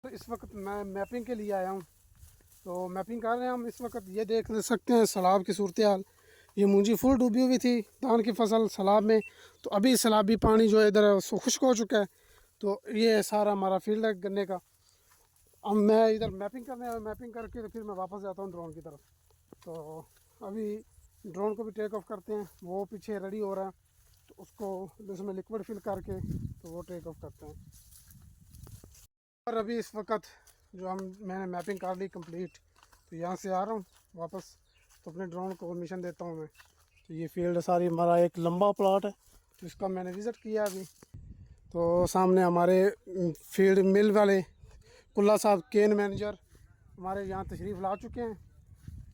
इस वक्त मैं मैपिंग के लिए आया हूँ। तो मैपिंग कर रहे हैं हम इस वक्त। ये देख सकते हैं सैलाब की सूरत हाल। ये मूंजी फुल डूबी हुई थी, धान की फसल सैलाब में। तो अभी सैलाबी पानी जो है इधर खुश्क हो चुका है। तो ये सारा हमारा फील्ड है गन्ने का। अब मैं इधर मैपिंग करने आया, मैपिंग करके तो फिर मैं वापस जाता हूँ ड्रोन की तरफ। तो अभी ड्रोन को भी टेक ऑफ करते हैं, वो पीछे रेडी हो रहा है। तो उसको उसमें लिक्विड फिल करके तो वो टेक ऑफ करते हैं। और अभी इस वक्त जो मैंने मैपिंग कर ली कंप्लीट, तो यहाँ से आ रहा हूँ वापस। तो अपने ड्रोन को मिशन देता हूँ मैं। तो ये फील्ड सारी हमारा एक लंबा प्लॉट है, तो इसका मैंने विज़िट किया अभी। तो सामने हमारे फील्ड मिल वाले कुल्ला साहब केन मैनेजर हमारे यहाँ तशरीफ़ ला चुके हैं।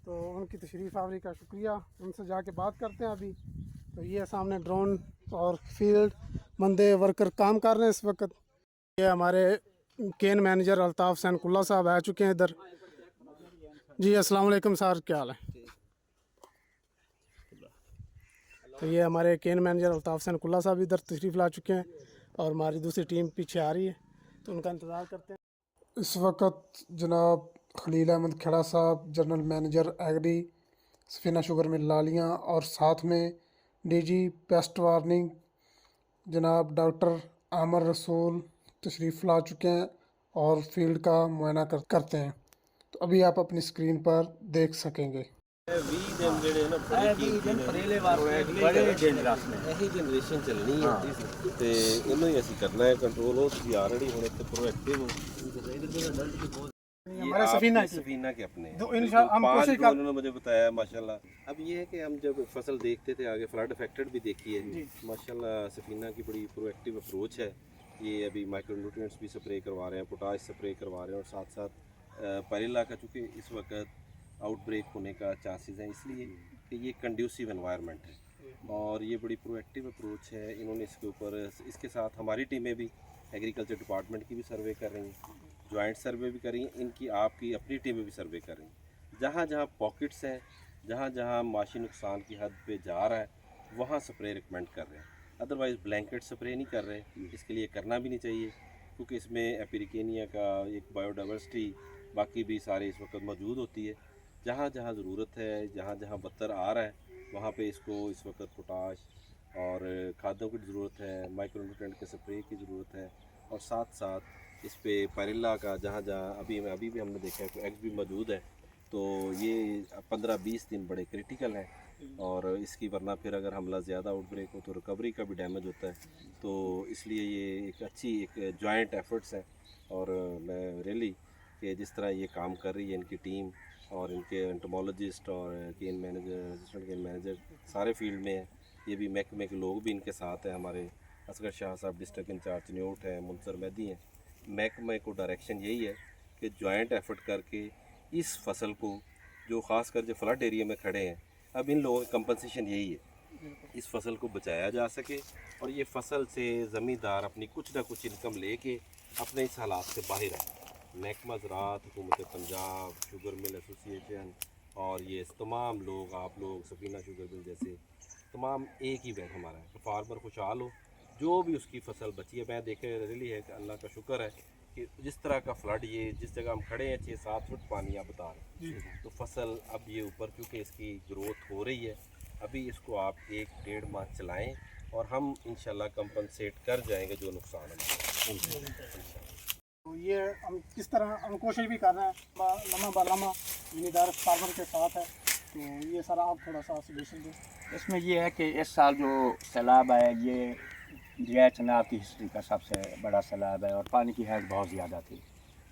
तो उनकी तशरीफ़ आवरी का शुक्रिया, उनसे जाके बात करते हैं अभी। तो ये सामने ड्रोन और फील्ड बंदे वर्कर काम कर रहे हैं इस वक्त। ये हमारे केन मैनेजर अल्ताफ़ हुसैन कुल्ला साहब आ चुके हैं इधर। जी अस्सलाम वालेकुम सर, क्या हाल है? तो ये हमारे केन मैनेजर अल्ताफ़ हुसैन कुल्ला साहब इधर तशरीफ़ ला चुके हैं और हमारी दूसरी टीम पीछे आ रही है, तो उनका इंतज़ार करते हैं। इस वक्त जनाब खलील अहमद खेड़ा साहब general manager agri Safina sugar mill Lalian और साथ में डीजी पेस्ट वार्निंग जनाब डॉक्टर आमर रसूल तशरीफ़ ला चुके हैं और फील्ड का मुआयना करते हैं। तो अभी आप अपनी स्क्रीन पर देख सकेंगे। ਇਹੀ ਜਨਰੇਸ਼ਨ ਚੱਲਣੀ ਹੈ ਤੇ ਇਹਨੂੰ ਹੀ ਅਸੀਂ करना है कंट्रोल। हो ਤੁਸੀਂ ऑलरेडी ਹੁਣ ਇੱਥੇ प्रोएक्टिव हो। हमारे सफीना के अपने तो इंशाल्लाह हम कोशिश कर। उन्होंने मुझे बताया माशाल्लाह। अब ये है कि हम जब फसल देखते थे आगे फ्लड अफेक्टेड भी देखी है माशाल्लाह। सफीना की बड़ी प्रोएक्टिव अप्रोच है। ये अभी माइक्रो न्यूट्रिएंट्स भी स्प्रे करवा रहे हैं, पोटाश स्प्रे करवा रहे हैं और साथ साथ पैरेला का चूँकि इस वक्त आउटब्रेक होने का चांसेस हैं, इसलिए कि ये कंड्यूसिव एनवायरनमेंट है और ये बड़ी प्रोएक्टिव अप्रोच है। इन्होंने इसके ऊपर इसके साथ हमारी टीमें भी एग्रीकल्चर डिपार्टमेंट की भी सर्वे कर रही हैं, जॉइंट सर्वे भी कर रही हैं, इनकी आपकी अपनी टीमें भी सर्वे कर रही हैं। जहाँ जहाँ पॉकेट्स हैं, जहाँ जहाँ माशी नुकसान की हद पे जा रहा है, वहाँ स्प्रे रिकमेंड कर रहे हैं। अदरवाइज़ ब्लैंकेट स्प्रे नहीं कर रहे, इसके लिए करना भी नहीं चाहिए क्योंकि इसमें एपिरिकेनिया का एक बायोडाइवर्सिटी बाकी भी सारे इस वक्त मौजूद होती है। जहाँ जहाँ ज़रूरत है, जहाँ जहाँ बदतर आ रहा है, वहाँ पे इसको इस वक्त पोटाश और खादों की ज़रूरत है, माइक्रोन्यूट्रेंट के स्प्रे की ज़रूरत है और साथ साथ इस पे पैरेला का जहाँ जहाँ अभी भी हमने देखा है कि एग्स भी मौजूद है। तो ये 15-20 दिन बड़े क्रिटिकल हैं और इसकी वरना फिर अगर हमला ज़्यादा आउटब्रेक हो तो रिकवरी का भी डैमेज होता है। तो इसलिए ये एक अच्छी एक जॉइंट एफर्ट्स है और मैं रियली कि जिस तरह ये काम कर रही है इनकी टीम और इनके एंटोमोलॉजिस्ट और केन मैनेजर, असिस्टेंट केन मैनेजर सारे फील्ड में हैं। ये भी महकमे के लोग भी इनके साथ हैं। हमारे असगर शाह साहब डिस्ट्रिक्ट इंचार्ज न्यूट हैं, मुनसर मैदी हैं। महकमे को डायरेक्शन यही है कि जॉइंट एफर्ट करके इस फसल को जो ख़ासकर जो फ्लड एरिया में खड़े हैं, अब इन लोगों की कंपनसेशन यही है इस फसल को बचाया जा सके और ये फसल से ज़मींदार अपनी कुछ ना कुछ इनकम लेके अपने इस हालात से बाहर आए। महकमा ज़राअत, हुकूमत पंजाब, शुगर मिल एसोसिएशन और ये तमाम लोग, आप लोग, सफीना शुगर मिल जैसे तमाम एक ही बैग हमारा है। तो फार्मर खुशहाल हो, जो भी उसकी फसल बची है। मैं देखे रियली है कि अल्लाह का शुक्र है कि जिस तरह का फ्लड, ये जिस जगह हम खड़े हैं 6-7 फुट पानी आप बता रहे हैं, तो फसल अब ये ऊपर क्योंकि इसकी ग्रोथ हो रही है, अभी इसको आप 1-1.5 माह चलाएँ और हम इंशाल्लाह कंपनसेट कर जाएंगे जो नुकसान हमारा। तो ये हम किस तरह हम कोशिश भी कर रहे हैं लम्हा ब लम्हा जिम्मेदार फार्मर के साथ है। तो ये सारा आप थोड़ा सा सजेशन दें। इसमें ये है कि इस साल जो सैलाब आया ये दरिया चनाब की हिस्ट्री का सबसे बड़ा सैलाब है और पानी की हैज बहुत ज़्यादा थी।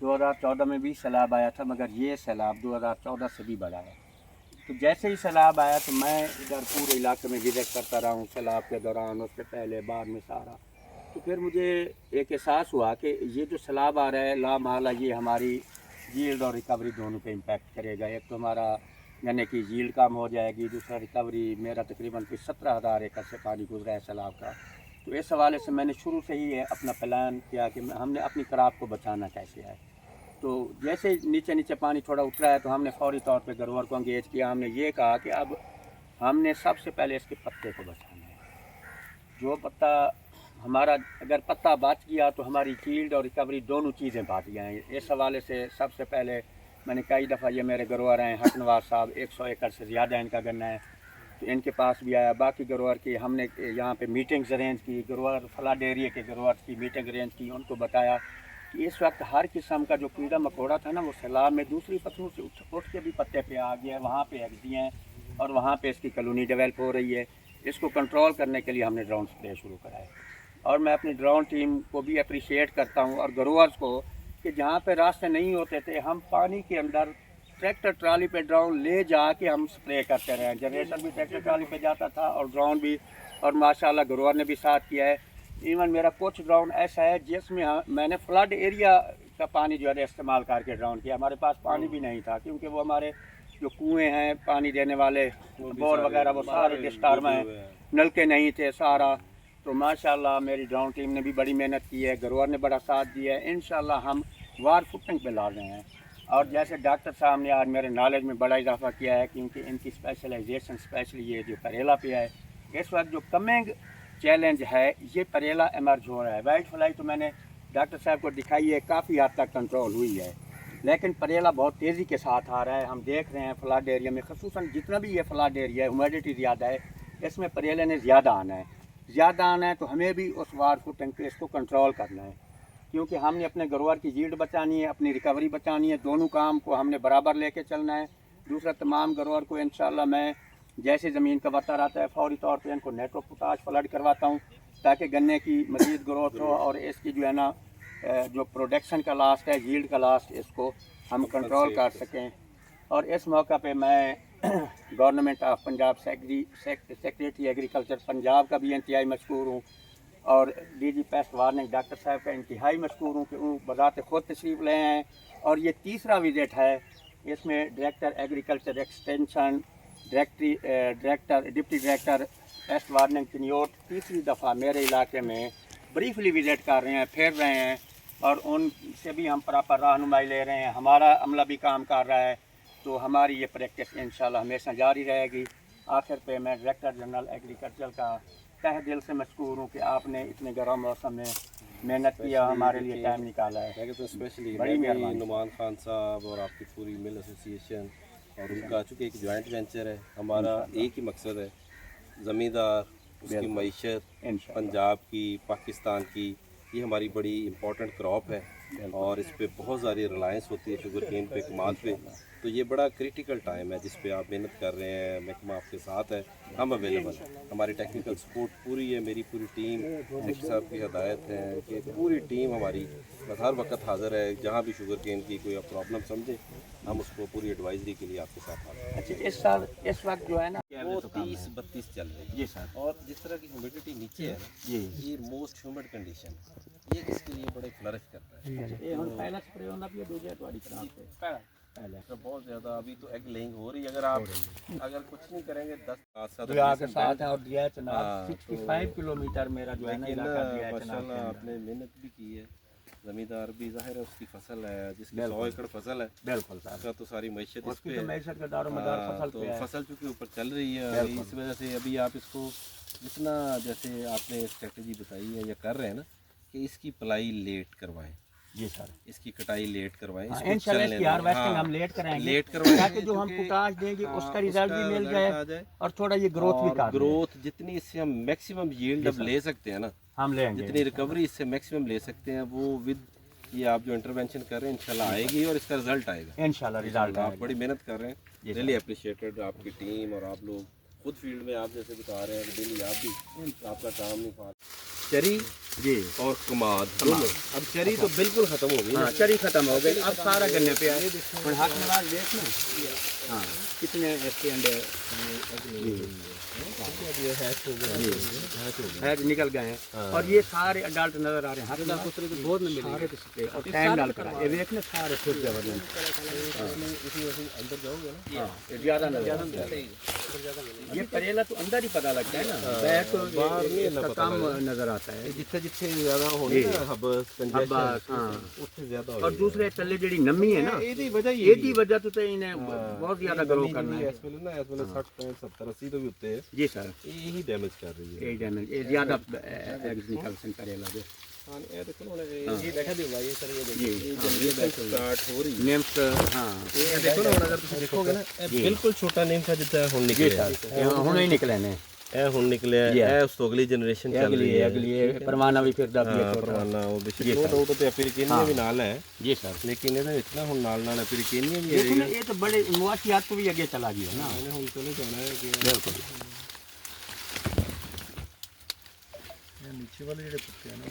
2014 में भी सैलाब आया था मगर ये सैलाब 2014 से भी बड़ा है। तो जैसे ही सैलाब आया तो मैं इधर पूरे इलाके में विजिट करता रहा हूँ, सैलाब के दौरान, उससे पहले, बाद में सारा। तो फिर मुझे एक एहसास हुआ कि ये जो सैलाब आ रहा है लामहला ये हमारी यील्ड और रिकवरी दोनों पे इम्पेक्ट करेगा। एक तो हमारा यानी कि यील्ड कम हो जाएगी, दूसरा रिकवरी। मेरा तकरीबन 17,000 एकड़ से पानी गुजरा है सैलाब का। तो इस हवाले से मैंने शुरू से ही अपना प्लान किया कि हमने अपनी क्रॉप को बचाना कैसे है। तो जैसे नीचे नीचे पानी थोड़ा उतरा है तो हमने फौरी तौर पे ग्रोवर को एंगेज किया। हमने ये कहा कि अब हमने सबसे पहले इसके पत्ते को बचाना है। जो पत्ता हमारा अगर पत्ता बच गया तो हमारी यील्ड और रिकवरी दोनों चीज़ें बात हैं। इस हवाले से सबसे पहले मैंने कई दफ़ा, ये मेरे ग्रोअर हैं हक नवाज साहब, 100 एकड़ से ज़्यादा इनका गन्ना है, तो इनके पास भी आया। बाकी ग्रोअर की हमने यहाँ पे मीटिंग्स अरेंज की, ग्रोअर फ्लड एरिया के ग्रोअर की मीटिंग अरेंज की, उनको बताया कि इस वक्त हर किस्म का जो कीड़ा मकोड़ा था ना, वो सैलाब में दूसरी फसलों से उठ के भी पत्ते पे आ गया है, वहाँ पे एग दिए हैं और वहाँ पे इसकी कॉलोनी डेवलप हो रही है। इसको कंट्रोल करने के लिए हमने ड्रोन स्प्रे शुरू करा है और मैं अपनी ड्रोन टीम को भी अप्रिशिएट करता हूँ और ग्रोअर्स को कि जहाँ पे रास्ते नहीं होते थे, हम पानी के अंदर ट्रैक्टर ट्राली पे ड्रोन ले जाके हम स्प्रे करते रहे। जनरेटर भी ट्रैक्टर ट्राली पे जाता था और ड्रोन भी, और माशाल्लाह ग्रोअर ने भी साथ किया है। इवन मेरा कुछ ड्रोन ऐसा है जिसमें मैंने फ्लड एरिया का पानी जो है इस्तेमाल करके ड्रोन किया। हमारे पास पानी भी नहीं था क्योंकि वो हमारे जो कुएँ हैं पानी देने वाले बोर वगैरह वो सारे डिस्टर्ब हैं, नलके नहीं थे सारा। तो माशाल्लाह मेरी ड्रोन टीम ने भी बड़ी मेहनत की है, ग्रोअर ने बड़ा साथ दिया है। इंशाल्लाह हम वार फुटिंग पे ला रहे हैं। और जैसे डॉक्टर साहब ने आज मेरे नॉलेज में बड़ा इजाफा किया है क्योंकि इनकी स्पेशलाइजेशन स्पेशली ये जो करेला पे है। इस वक्त जो कमिंग चैलेंज है ये करेला एमर्ज हो रहा है। वाइट फ्लाई तो मैंने डॉक्टर साहब को दिखाई है, काफ़ी हद तक कंट्रोल हुई है, लेकिन करेला बहुत तेज़ी के साथ आ रहा है। हम देख रहे हैं फ्लड एरिया में, ख़ुसूसन जितना भी ये फ्लड एरिया है, ह्यूमिडिटी ज़्यादा है, इसमें करेले ने ज़्यादा आना है। तो हमें भी उस वार फुटिंग पे इसको कंट्रोल करना है क्योंकि हमने अपने ग्रोअर की यील्ड बचानी है, अपनी रिकवरी बचानी है। दोनों काम को हमने बराबर लेके चलना है। दूसरा, तमाम ग्रोअर को इंशाल्लाह मैं जैसे ज़मीन का बता रहता है फौरी तौर पे इनको नेट्रो पोटाश फ्लड करवाता हूँ ताकि गन्ने की मज़ीद ग्रोथ हो और इसकी जो है ना जो प्रोडक्शन का लास्ट है, यील्ड का लास्ट, इसको हम कंट्रोल कर सकें। और इस मौका पे मैं government of Punjab secretary agriculture Punjab का भी इंतहाई मशकूर हूँ और डीजी पेस्ट वार्निंग डॉक्टर साहब का इंतहाई मशकूर हूँ कि वो बज़ात ख़ुद तशरीफ़ ले हैं। और ये तीसरा विज़िट है, इसमें director agriculture extension, director deputy director pest warning Chiniot तीसरी दफ़ा मेरे इलाके में ब्रीफली विज़िट कर रहे हैं, फिर रहे हैं और उनसे भी हम प्रॉपर रहनुमाई ले रहे हैं। हमारा अमला भी काम कर रहा है, तो हमारी ये प्रैक्टिस इंशाल्लाह हमेशा जारी रहेगी। आखिर पे मैं डायरेक्टर जनरल एग्रीकल्चर का तहे दिल से मशकूर हूँ कि आपने इतने गर्म मौसम में मेहनत किया, हमारे लिए टाइम निकाला है। तो स्पेशली बड़ी मेहरबानी। नुमान खान साहब और आपकी पूरी मिल एसोसिएशन और उनका, चूँकि एक जॉइंट वेंचर है, हमारा एक ही मकसद है, ज़मींदार, उसकी मईशत, पंजाब की, पाकिस्तान की, ये हमारी बड़ी इम्पोर्टेंट क्रॉप है और इस पे बहुत सारी रिलायंस होती है शुगर केन पे, कमाल पे। तो ये बड़ा क्रिटिकल टाइम है जिस पे आप मेहनत कर रहे हैं, महकमा आपके साथ है, हम अवेलेबल हैं, हमारी टेक्निकल सपोर्ट पूरी है, मेरी पूरी टीम, सेक्रेटरी साहब की हिदायत है कि पूरी टीम हमारी बस हर वक्त हाज़िर है। जहाँ भी शुगर केन की कोई प्रॉब्लम समझे, हम उसको पूरी एडवाइजरी के लिए आपके साथ आते हैं। अच्छा, इस वक्त जो है ना वो 30-32 चल रही है जी सर, और जिस तरह की ह्यूमिडिटी नीचे है जी, ये मोस्ट ह्यूमिड कंडीशन, ये इसके लिए बड़े फ्लरिश करता है। ये हम पहला स्प्रे होना भी दूसरा तुम्हारी खराब पे पहले तो बहुत ज़्यादा अभी तो एग लेइंग हो रही है। अगर आप कुछ नहीं करेंगे 10 के साथ है और दिया चनाब 65 किलोमीटर मेरा जो है ना इलाका दिया है चनाब माशाल्लाह आपने मेहनत भी की है, ज़मींदार भी ज़ाहिर है उसकी फसल है, जिसकी 100 एकड़ फसल है, बिल्कुल सर, उसका तो सारी मैशत इस पे तो मैशत का दारोमदार फसल तो पे है। फसल चूँकि ऊपर चल रही है, इस वजह से अभी आप इसको जितना जैसे आपने स्ट्रेटजी बताई है या कर रहे हैं ना कि इसकी पलाई लेट करवाएं, जी सर, इसकी कटाई लेट करवाएं, इंशाल्लाह इसकी हार्वेस्टिंग हम लेट कराएंगे, लेट करवाएं ताकि जो हम पोटाश देंगे उसका रिजल्ट भी मिल जाए और थोड़ा ये ग्रोथ भी कर ग्रोथ जितनी इससे हम मैक्सिमम यील्ड अब ले सकते हैं ना, हम लेंगे, जितनी रिकवरी इससे मैक्सिमम ले सकते हैं वो विद ये आप जो इंटरवेंशन कर रहे हैं इंशाल्लाह आएगी और इसका रिजल्ट आएगा इंशाल्लाह। रिजल्ट आप बड़ी मेहनत कर रहे हैं, रियली अप्रिशिएटेड आपकी टीम और आप लोग खुद फील्ड में आप जैसे बता रहे हैं कि डेली आप भी आपका काम नहीं खा चरी जी और कमाद दोनों। अब चरी तो बिल्कुल खत्म हो गई, हाँ चरी खत्म हो गई, अब सारा गन्ने पे आए और हाथ नवाज देखना हाँ कितने इसके अंडे है निकल गए हैं और ये सारे अडल्ट नजर आ रहे हैं, हाथ नवाज तो बहुत में मिलेंगे और टाइम डाल कर ये देखना सारे खुद जबरदस्त अंदर जाओगे ना ज़्यादा नजर ये करेला तो अंदर ही पता लगता है ना, बैक बाहर नहीं कम नजर आता जाता है जिथे जिथे ज्यादा होने जी। ना हब हब, कंजेशन हाँ। उत्थे ज्यादा और दूसरे थल्ले जी नमी है ना ਇਹਦੀ ਵਜ੍ਹਾ ਹੀ ਇਹਦੀ ਵਜ੍ਹਾ ਤੋਂ ਤੇ ਇਹਨੇ ਬਹੁਤ ਜ਼ਿਆਦਾ ਗਰੋ ਕਰਨਾ ਹੈ ਇਸ ਵੇਲੇ ਨਾ ਇਸ ਵੇਲੇ 60 70 80 ਤੋਂ ਵੀ ਉੱਤੇ ਹੈ ਜੀ ਸਰ ਇਹੀ ਡੈਮੇਜ ਕਰ ਰਹੀ ਹੈ ਇਹ ਡੈਮੇਜ ਇਹ ਜ਼ਿਆਦਾ ਐਗਜ਼ੀਕਲਸ਼ਨ ਕਰੇਗਾ ਜੀ ਹਾਂ ਇਹ ਦੇਖੋ ਹੁਣ ਇਹ ਦੇਖਾ ਦਿਓ ਭਾਈ ਇਹ ਸਰ ਇਹ ਜੀ, ਦੇਖੋ ਇਹ ਜਨਰੇਸ਼ਨ ਸਟਾਰਟ ਹੋ ਰਹੀ ਹੈ ਨਿਮਸ ਹਾਂ ਇਹ ਦੇਖੋ ਨਾ ਹੁਣ ਅਗਰ ਤੁਸੀਂ ਦੇਖੋਗੇ ਨਾ ਇਹ ਬਿਲਕੁਲ ਛੋਟਾ ਨੇਮ था ਜਿੱਦਾਂ ਹੁਣ ਜੀ ਨਿਕਲਿਆ ਸਰ ਇਹ ਹੁਣ ਹੀ ਨਿਕਲੇ ਨੇ ਇਹ ਹੁਣ ਨਿਕਲਿਆ ਇਹ ਉਸ ਤੋਂ ਅਗਲੀ ਜਨਰੇਸ਼ਨ ਚੱਲ ਰਹੀ ਹੈ ਅਗਲੀ ਪਰਵਾਨਾ ਵੀ ਫਿਰਦਾ ਵੀ ਹੈ ਛੋਟਾ ਪਰਵਾਨਾ ਉਹ ਬੇਸ਼ੱਕ ਨੋ ਡਾਊਟ ਤੇ ਅਫਰੀਕੇਨੀਆ ਵੀ ਨਾਲ ਹੈ ਜੀ ਸਰ ਲੇਕਿਨ ਇਹਦੇ ਵਿੱਚ ਨਾ ਹੁਣ ਨਾਲ ਅਫਰੀਕੇਨੀਆ ਵੀ ਦੇਖੋ ਨਾ ਇਹ ਤਾਂ ਬੜੇ ਮੁਆਸ਼ਿਆਤ ਤੋਂ ਵੀ ਅੱਗੇ ਚਲਾ ਗਿਆ ਨਾ ਇਹਨੇ ਹੁਣ ਚਲੇ ਜਾਣਾ ਹੈ ਕਿ ਬਿਲਕੁਲ ਨੀਚੇ ਵਾਲੇ ਜਿਹੜੇ ਪੱਤੇ ਆ ਨਾ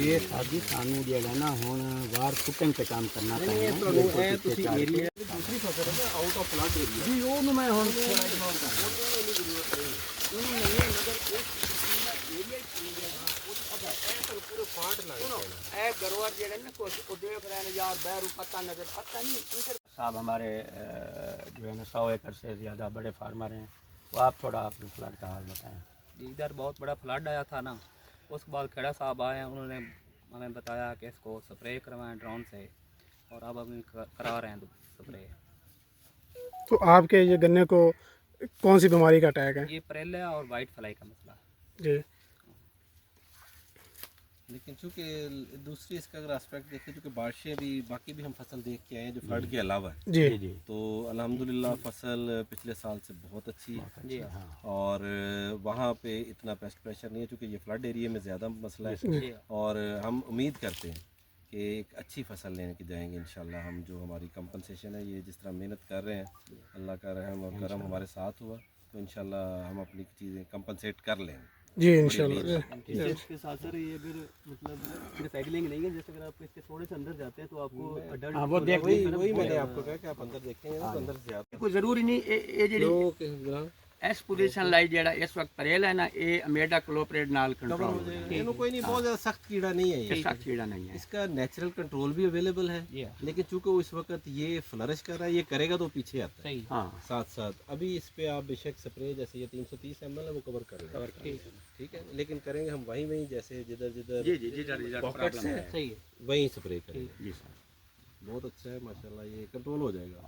ਇਹ ਸਾਡੀ ਸਾਨੂੰ ਜਿਹੜਾ ਨਾ ਹੁਣ ਵਾਰ ਕੁਕਿੰਗ ਤੇ ਕੰਮ ਕਰਨਾ ਪੈਣਾ ਇਹ ਤੁਹਾਨੂੰ ਇਹ ਤੁਸੀਂ ਏਰੀਆ ਦੂਸਰੀ ਫਸਲ ਹੈ ਨਾ ਆਊਟ ਆਫ ਫਲੱਡ ਏਰੀਆ ਜੀ ਉਹਨੂੰ ਮੈਂ ਹੁਣ ਥੋੜਾ ਇਗਨੋਰ ਇਹ गरवर जेड़े ना कुछ वो देख रहे हैं यार बैरू पता नजर पता नहीं साहब हमारे जो है ना 100 एकड़ से ज़्यादा बड़े फार्मर हैं तो आप थोड़ा अपने फ्लड का हाल बताएं। इधर बहुत बड़ा फ्लड आया था ना, उसके बाद खेड़ा साहब आए, उन्होंने हमें बताया कि इसको स्प्रे करवाएं ड्रोन से, और अब हम करा रहे हैं स्प्रे। तो आपके ये गन्ने को कौन सी बीमारी का अटैक है? ये परेला और वाइट फ्लाई का मसला है। जी लेकिन चूंकि दूसरी इसका अगर एस्पेक्ट देखें, चूँकि बारिशें भी बाकी भी हम फसल देख के आए हैं जो फ्लड के अलावा है, जी जी तो अल्हम्दुलिल्लाह फसल पिछले साल से बहुत अच्छी है जी हाँ और वहाँ पे इतना पेस्ट प्रेशर नहीं है, चूँकि ये फ्लड एरिया में ज़्यादा मसला है जी और हम उम्मीद करते हैं कि एक अच्छी फसल लेने के जाएंगे इंशाल्लाह। हम जो हमारी कंपनसेशन है, ये जिस तरह मेहनत कर रहे हैं, अल्लाह का रहम और करम हमारे साथ हुआ तो इंशाल्लाह हम अपनी चीज़ें कंपनसेट कर लेंगे जी इंशाल्लाह। इसके साथ सर ये अगर मतलब रिसाइकलिंग नहीं है, जैसे अगर आप इसके थोड़े से अंदर जाते हैं तो आपको हाँ वो देख वही मैंने आपको कहा कि आप अंदर देखेंगे ना तो अंदर से आप कोई ज़रूरी नहीं ये जी इस पोजीशन लाई जेड़ा इस वक्त परेल है ना, ये अमेडा क्लोपरेट नाल कंट्रोल हो जाए। इन्हों कोई नहीं, बहुत ज़्यादा सख्त कीड़ा नहीं है ये ये, सख्त कीड़ा नहीं है। इसका नेचुरल कंट्रोल भी अवेलेबल है, लेकिन चूंकि वो इस वक्त ये फ्लरिश कर रहा है, ये करेगा तो पीछे आता है सही। हाँ साथ साथ। अभी इस पे आप बेशक स्प्रे जैसे ये 330 ml है वो कवर कर लेंगे, ठीक है, लेकिन करेंगे हम वहीं वहीं जैसे जिधर जिधर जी जी जिधर पॉकेट्स प्रॉब्लम है हैं सही है। वहीं स्प्रे करेंगे। जी सर बहुत अच्छा है माशाल्लाह, ये कंट्रोल हो जाएगा।